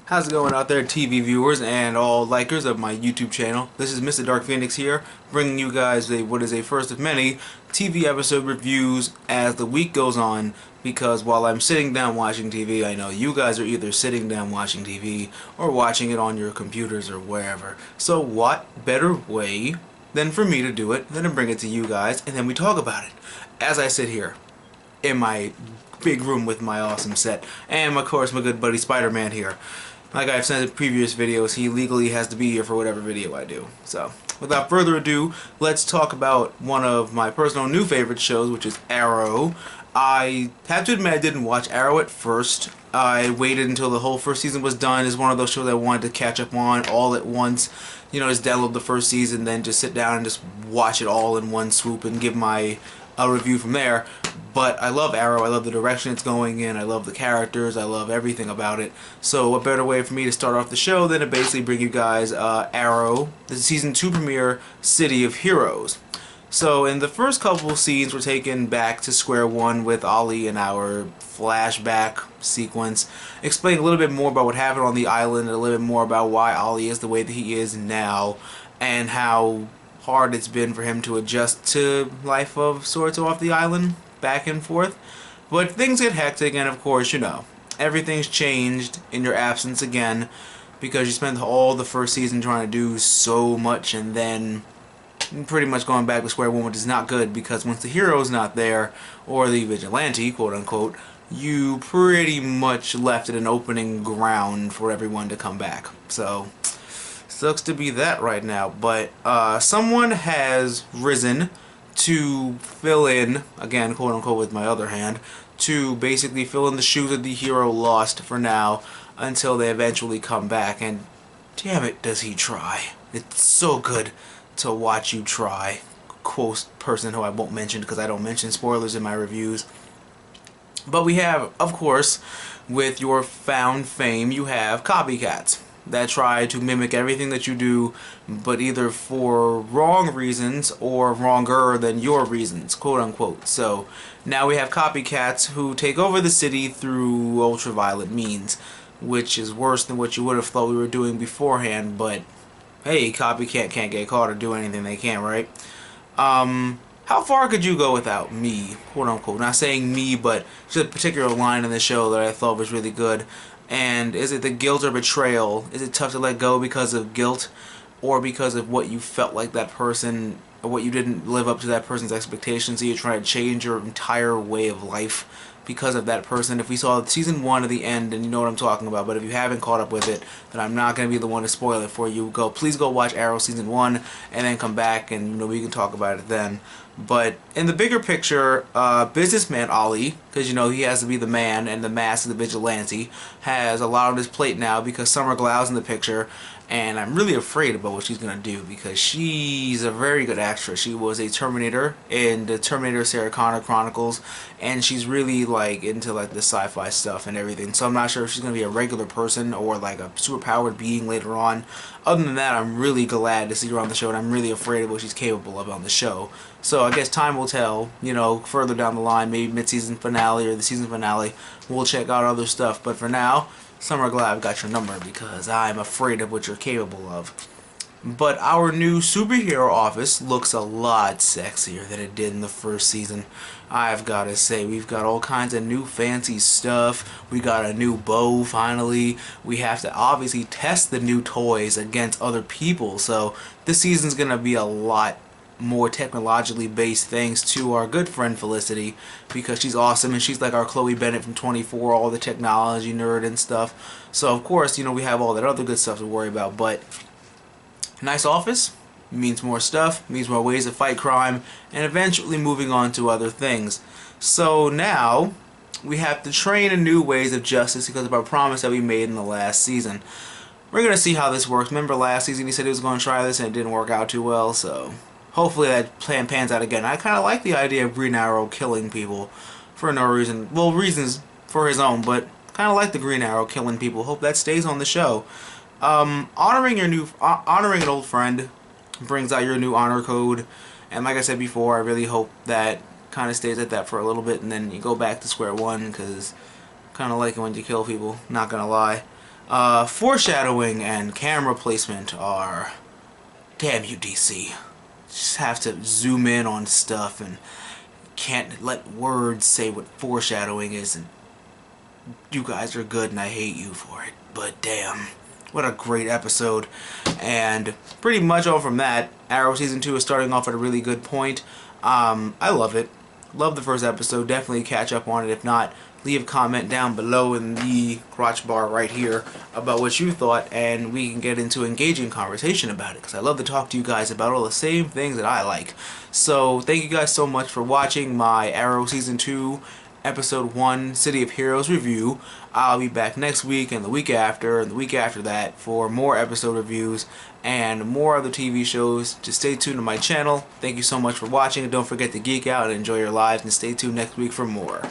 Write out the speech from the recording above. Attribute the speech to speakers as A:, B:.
A: How's it going out there, TV viewers and all likers of my YouTube channel? This is MrDarkPhoenix here, bringing you guys what is a first of many TV episode reviews as the week goes on, because while I'm sitting down watching TV, I know you guys are either sitting down watching TV or watching it on your computers or wherever. So what better way than for me to do it than to bring it to you guys and then we talk about it as I sit here in my big room with my awesome set, and of course my good buddy Spider-Man here. Like I've said in previous videos, he legally has to be here for whatever video I do. So, without further ado, let's talk about one of my personal new favorite shows, which is Arrow. I have to admit I didn't watch Arrow at first. I waited until the whole first season was done. It's one of those shows I wanted to catch up on all at once. You know, just download the first season, then just sit down and just watch it all in one swoop and give my review from there. But I love Arrow. I love the direction it's going in. I love the characters. I love everything about it. So what better way for me to start off the show than to basically bring you guys Arrow, the season 2 premiere, City of Heroes. So in the first couple of scenes, we're taken back to square one with Ollie in our flashback sequence, explaining a little bit more about what happened on the island, and a little bit more about why Ollie is the way that he is now, and how hard it's been for him to adjust to life of sorts off the island, back and forth. But things get hectic, and of course, you know, everything's changed in your absence again, because you spent all the first season trying to do so much, and then pretty much going back to square one, which is not good, because once the hero's not there, or the vigilante, quote unquote, you pretty much left it an opening ground for everyone to come back. So sucks to be that right now, but someone has risen to fill in, again, quote unquote, with my other hand, to basically fill in the shoes that the hero lost for now until they eventually come back, and damn it, does he try. It's so good to watch you try. Quote person who I won't mention because I don't mention spoilers in my reviews. But we have, of course, with your found fame, you have copycats that try to mimic everything that you do, but either for wrong reasons or wronger than your reasons, quote unquote. So now we have copycats who take over the city through ultraviolet means, which is worse than what you would have thought we were doing beforehand, but hey, copycat can't get caught or do anything they can, right? How far could you go without me, quote unquote? Not saying me, but just a particular line in the show that I thought was really good. And is it the guilt or betrayal? Is it tough to let go because of guilt, or because of what you felt like that person, or what you didn't live up to that person's expectations, so you try to change your entire way of life because of that person? If we saw season 1 at the end, and you know what I'm talking about, but if you haven't caught up with it, then I'm not going to be the one to spoil it for you. Please go watch Arrow season 1 and then come back and, you know, we can talk about it then. But in the bigger picture, businessman Ollie, because you know he has to be the man and the mask of the vigilante, has a lot on his plate now because Summer Glau's in the picture, and I'm really afraid about what she's going to do because she's a very good actress. She was a Terminator in the Terminator Sarah Connor Chronicles, and she's really like into like the sci-fi stuff and everything. So I'm not sure if she's going to be a regular person or like a superpowered being later on. Other than that, I'm really glad to see her on the show, and I'm really afraid of what she's capable of on the show. So I guess time will tell, you know, further down the line, maybe mid-season finale or the season finale, we'll check out other stuff. But for now, Summer Glau, I've got your number because I'm afraid of what you're capable of. But our new superhero office looks a lot sexier than it did in the first season. I've got to say, we've got all kinds of new fancy stuff. We got a new bow finally. We have to obviously test the new toys against other people. So this season's going to be a lot more technologically based thanks to our good friend Felicity, because she's awesome and she's like our Chloe Bennett from 24, all the technology nerd and stuff. So of course, you know, we have all that other good stuff to worry about, but nice office means more stuff, means more ways to fight crime, and eventually moving on to other things. So now we have to train in new ways of justice because of our promise that we made in the last season. We're going to see how this works. Remember last season he said he was going to try this and it didn't work out too well, so hopefully that plan pans out again. I kind of like the idea of Green Arrow killing people for no reason. Well, reasons for his own, but kind of like the Green Arrow killing people. Hope that stays on the show. Honoring an old friend brings out your new honor code, and like I said before, I really hope that kind of stays at that for a little bit, and then you go back to square one, because kind of like it when you kill people, not gonna lie. Foreshadowing and camera placement are... Damn you, DC. Just have to zoom in on stuff and can't let words say what foreshadowing is, and you guys are good and I hate you for it. But damn, what a great episode. And pretty much all from that, Arrow Season 2 is starting off at a really good point. I love it. Love the first episode. Definitely catch up on it. If not, leave a comment down below in the crotch bar right here about what you thought, and we can get into engaging conversation about it, because I love to talk to you guys about all the same things that I like. So thank you guys so much for watching my Arrow Season 2 Episode 1 City of Heroes review. I'll be back next week and the week after and the week after that for more episode reviews and more other TV shows. Just stay tuned to my channel. Thank you so much for watching, and don't forget to geek out and enjoy your lives, and stay tuned next week for more.